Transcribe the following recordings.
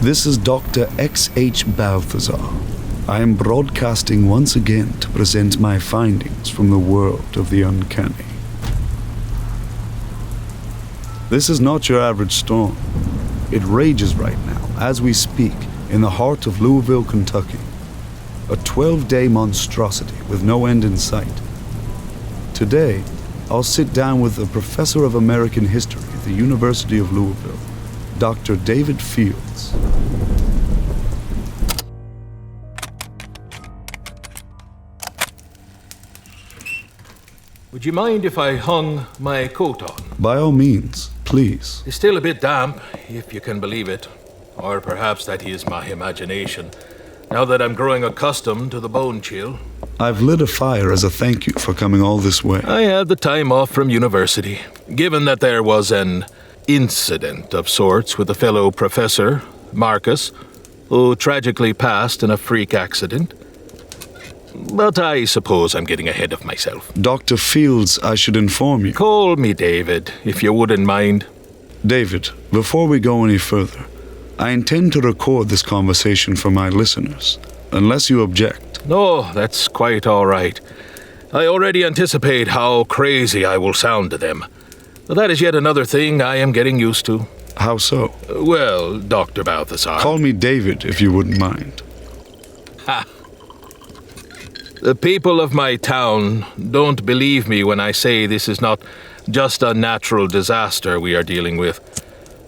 This is Dr. X.H. Balthazar. I am broadcasting once again to present my findings from the world of the uncanny. This is not your average storm. It rages right now, as we speak, in the heart of Louisville, Kentucky. A 12-day monstrosity with no end in sight. Today, I'll sit down with a professor of American history at the University of Louisville, Dr. David Fields. Would you mind if I hung my coat on? By all means, please. It's still a bit damp, if you can believe it. Or perhaps that is my imagination, now that I'm growing accustomed to the bone chill. I've lit a fire as a thank you for coming all this way. I had the time off from university, given that there was an incident of sorts with a fellow professor, Marcus, who tragically passed in a freak accident. But I suppose I'm getting ahead of myself. Dr. Fields, I should inform you. Call me David, if you wouldn't mind. David, before we go any further, I intend to record this conversation for my listeners, unless you object. No, that's quite all right. I already anticipate how crazy I will sound to them. That is yet another thing I am getting used to. How so? Well, Dr. Balthazar. Call me David, if you wouldn't mind. Ha! The people of my town don't believe me when I say this is not just a natural disaster we are dealing with.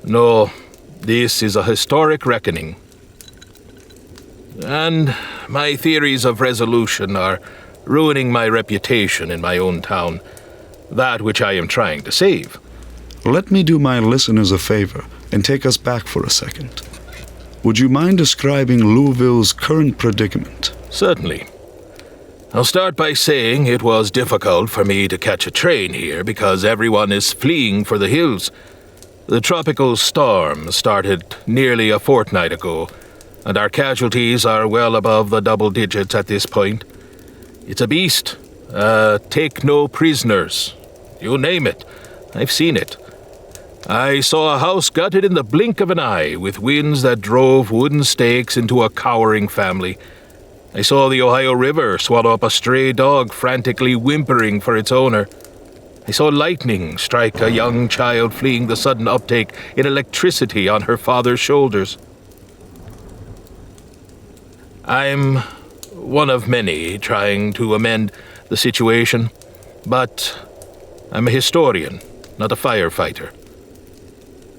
No, this is a historic reckoning. And my theories of resolution are ruining my reputation in my own town, that which I am trying to save. Let me do my listeners a favor and take us back for a second. Would you mind describing Louisville's current predicament? Certainly. I'll start by saying it was difficult for me to catch a train here because everyone is fleeing for the hills. The tropical storm started nearly a fortnight ago, and our casualties are well above the double digits at this point. It's a beast. Take no prisoners. You name it. I've seen it. I saw a house gutted in the blink of an eye, with winds that drove wooden stakes into a cowering family. I saw the Ohio River swallow up a stray dog frantically whimpering for its owner. I saw lightning strike a young child fleeing the sudden uptake in electricity on her father's shoulders. I'm one of many trying to amend the situation, but I'm a historian, not a firefighter.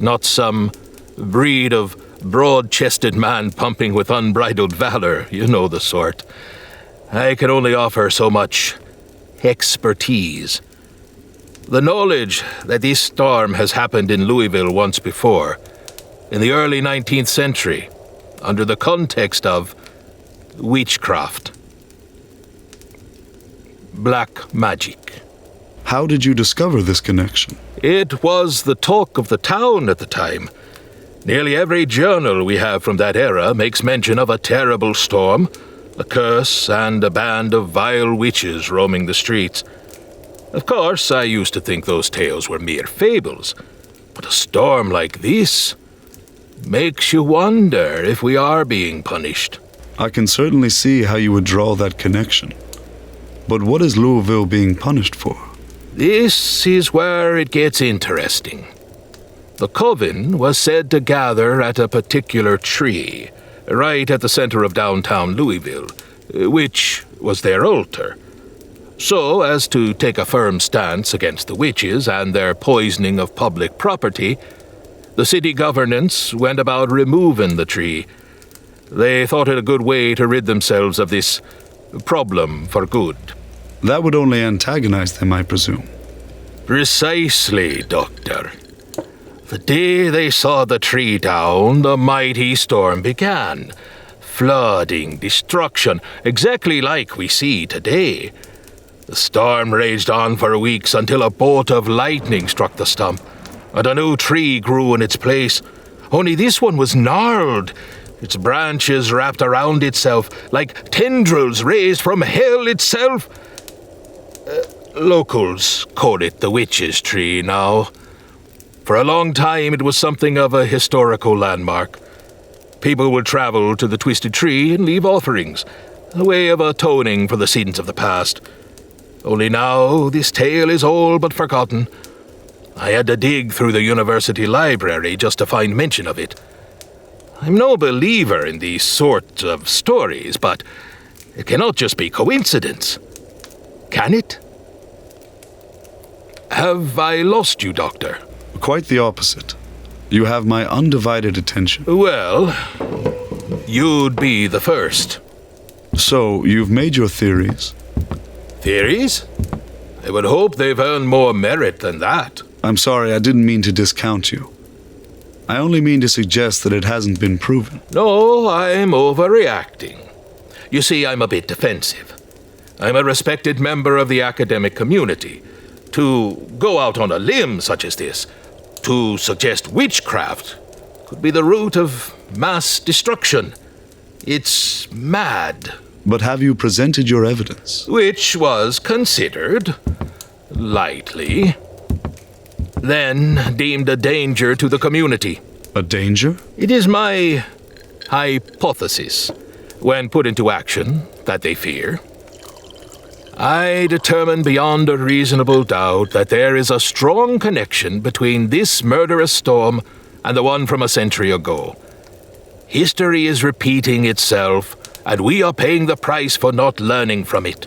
Not some breed of broad-chested man pumping with unbridled valor, you know the sort. I can only offer so much expertise. The knowledge that this storm has happened in Louisville once before, in the early 19th century, under the context of witchcraft, black magic. How did you discover this connection? It was the talk of the town at the time. Nearly every journal we have from that era makes mention of a terrible storm, a curse, and a band of vile witches roaming the streets. Of course, I used to think those tales were mere fables, but a storm like this makes you wonder if we are being punished. I can certainly see how you would draw that connection. But what is Louisville being punished for? This is where it gets interesting. The coven was said to gather at a particular tree, right at the center of downtown Louisville, which was their altar. So, as to take a firm stance against the witches and their poisoning of public property, the city governance went about removing the tree. They thought it a good way to rid themselves of this problem for good. That would only antagonize them, I presume. Precisely, Doctor. The day they saw the tree down, the mighty storm began. Flooding, destruction, exactly like we see today. The storm raged on for weeks until a bolt of lightning struck the stump, and a new tree grew in its place. Only this one was gnarled, its branches wrapped around itself like tendrils raised from hell itself. Locals call it the witch's tree now. For a long time it was something of a historical landmark. People will travel to the Twisted Tree and leave offerings, a way of atoning for the sins of the past. Only now this tale is all but forgotten. I had to dig through the university library just to find mention of it. I'm no believer in these sorts of stories, but it cannot just be coincidence. Can it? Have I lost you, Doctor? Quite the opposite. You have my undivided attention. Well, you'd be the first. So, you've made your theories? Theories? I would hope they've earned more merit than that. I'm sorry, I didn't mean to discount you. I only mean to suggest that it hasn't been proven. No, I'm overreacting. You see, I'm a bit defensive. I'm a respected member of the academic community. To go out on a limb such as this, to suggest witchcraft, could be the root of mass destruction. It's mad. But have you presented your evidence? Which was considered lightly, then deemed a danger to the community. A danger? It is my hypothesis, when put into action, that they fear. I determined beyond a reasonable doubt that there is a strong connection between this murderous storm and the one from a century ago. History is repeating itself, and we are paying the price for not learning from it.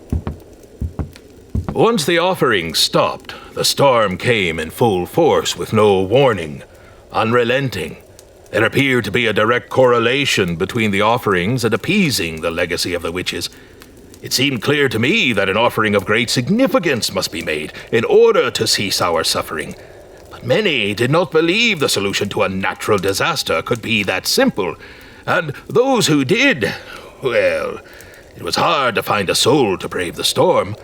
Once the offering stopped, the storm came in full force with no warning, unrelenting. There appeared to be a direct correlation between the offerings and appeasing the legacy of the witches. It seemed clear to me that an offering of great significance must be made in order to cease our suffering. But many did not believe the solution to a natural disaster could be that simple. And those who did, well, it was hard to find a soul to brave the storm.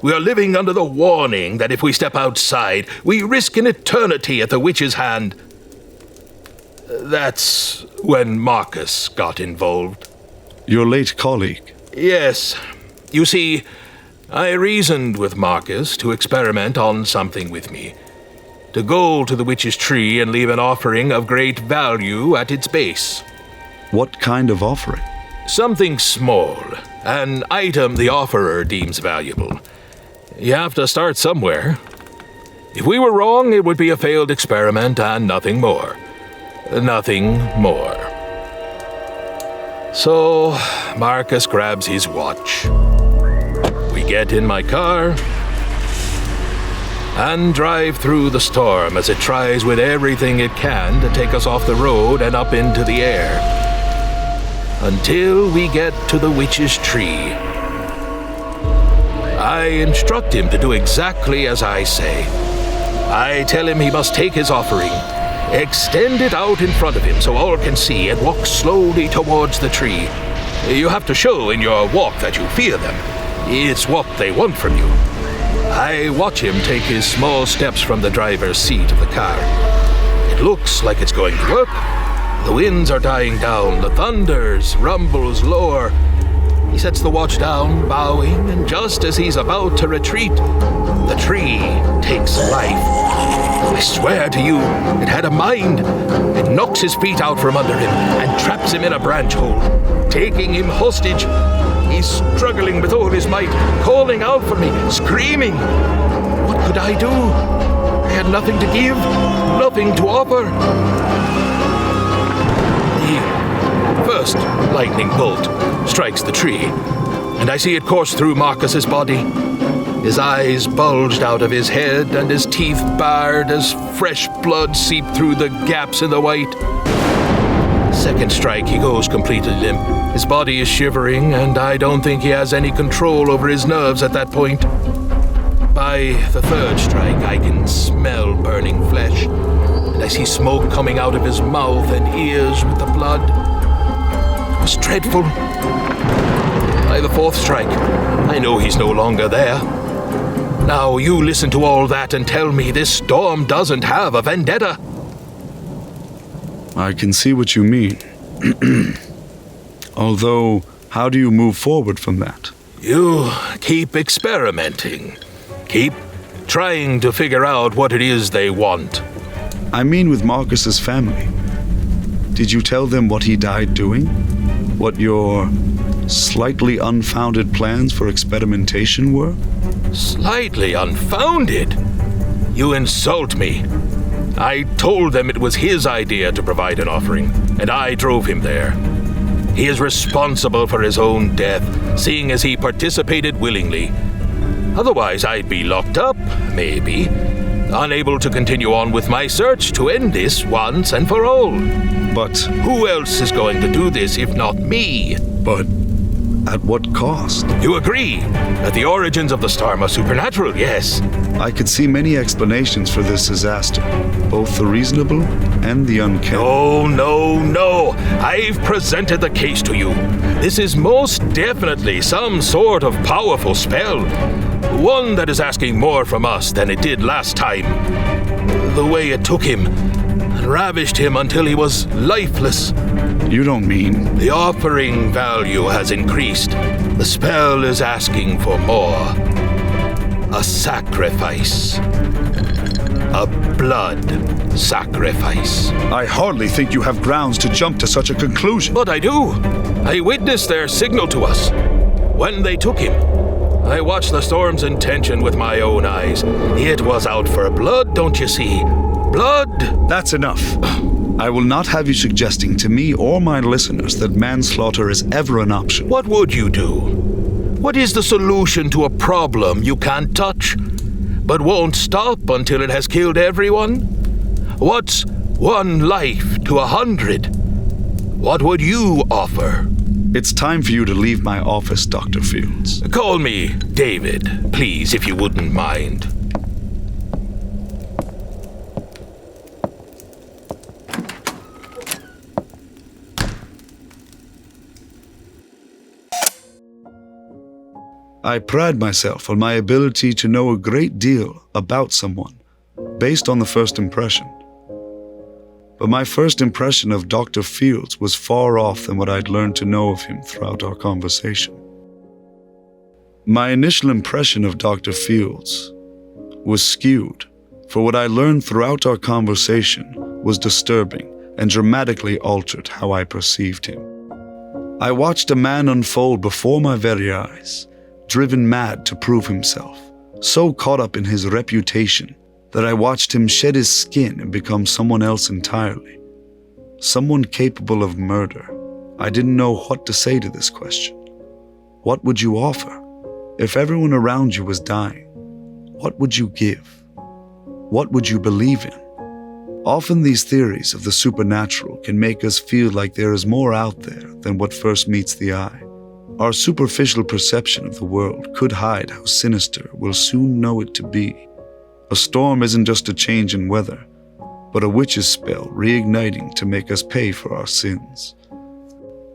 We are living under the warning that if we step outside, we risk an eternity at the witch's hand. That's when Marcus got involved. Your late colleague? Yes. You see, I reasoned with Marcus to experiment on something with me. To go to the witch's tree and leave an offering of great value at its base. What kind of offering? Something small, an item the offerer deems valuable. You have to start somewhere. If we were wrong, it would be a failed experiment and nothing more. Nothing more. So, Marcus grabs his watch. We get in my car and drive through the storm as it tries with everything it can to take us off the road and up into the air. Until we get to the witch's tree. I instruct him to do exactly as I say. I tell him he must take his offering, extend it out in front of him so all can see, and walk slowly towards the tree. You have to show in your walk that you fear them. It's what they want from you. I watch him take his small steps from the driver's seat of the car. It looks like it's going to work. The winds are dying down, the thunders, rumbles lower. He sets the watch down, bowing, and just as he's about to retreat, the tree takes life. I swear to you, it had a mind. It knocks his feet out from under him and traps him in a branch hole, taking him hostage. He's struggling with all his might, calling out for me, screaming. What could I do? I had nothing to give, nothing to offer. The first lightning bolt strikes the tree, and I see it course through Marcus's body. His eyes bulged out of his head, and his teeth bared as fresh blood seeped through the gaps in the white. Second strike, he goes completely limp. His body is shivering, and I don't think he has any control over his nerves at that point. By the third strike, I can smell burning flesh, and I see smoke coming out of his mouth and ears with the blood. It was dreadful. By the fourth strike, I know he's no longer there. Now you listen to all that and tell me this storm doesn't have a vendetta. I can see what you mean. Although, how do you move forward from that? You keep experimenting. Keep trying to figure out what it is they want. I mean with Marcus's family. Did you tell them what he died doing? What your slightly unfounded plans for experimentation were? Slightly unfounded? You insult me. I told them it was his idea to provide an offering, and I drove him there. He is responsible for his own death, seeing as he participated willingly. Otherwise, I'd be locked up, maybe, unable to continue on with my search to end this once and for all. But Who else is going to do this if not me? at what cost? You agree that the origins of the storm are supernatural, yes? I could see many explanations for this disaster, both the reasonable and the uncanny. No. I've presented the case to you. This is most definitely some sort of powerful spell. One that is asking more from us than it did last time. The way it took him and ravished him until he was lifeless. You don't mean... The offering value has increased. The spell is asking for more. A sacrifice. A blood sacrifice. I hardly think you have grounds to jump to such a conclusion. But I do. I witnessed their signal to us. When they took him, I watched the storm's intention with my own eyes. It was out for blood, don't you see? Blood! That's enough. I will not have you suggesting to me or my listeners that manslaughter is ever an option. What would you do? What is the solution to a problem you can't touch, but won't stop until it has killed everyone? What's one life to 100? What would you offer? It's time for you to leave my office, Dr. Fields. Call me David, please, if you wouldn't mind. I pride myself on my ability to know a great deal about someone based on the first impression. But my first impression of Dr. Fields was far off than what I'd learned to know of him throughout our conversation. My initial impression of Dr. Fields was skewed, for what I learned throughout our conversation was disturbing and dramatically altered how I perceived him. I watched a man unfold before my very eyes, driven mad to prove himself, so caught up in his reputation that I watched him shed his skin and become someone else entirely. Someone capable of murder. I didn't know what to say to this question. What would you offer? If everyone around you was dying, what would you give? What would you believe in? Often these theories of the supernatural can make us feel like there is more out there than what first meets the eye. Our superficial perception of the world could hide how sinister we'll soon know it to be. A storm isn't just a change in weather, but a witch's spell reigniting to make us pay for our sins.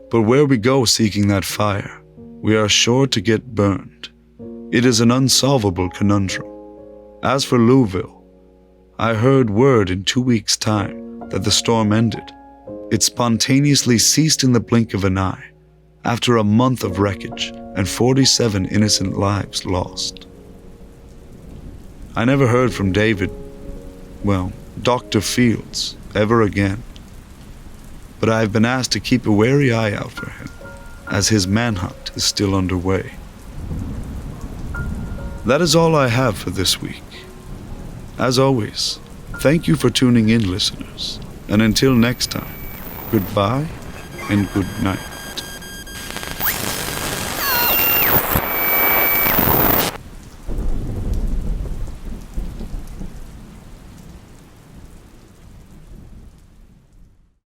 But where we go seeking that fire, we are sure to get burned. It is an unsolvable conundrum. As for Louisville, I heard word in 2 weeks' time that the storm ended. It spontaneously ceased in the blink of an eye, after a month of wreckage and 47 innocent lives lost. I never heard from Dr. Fields, ever again. But I have been asked to keep a wary eye out for him, as his manhunt is still underway. That is all I have for this week. As always, thank you for tuning in, listeners. And until next time, goodbye and good night.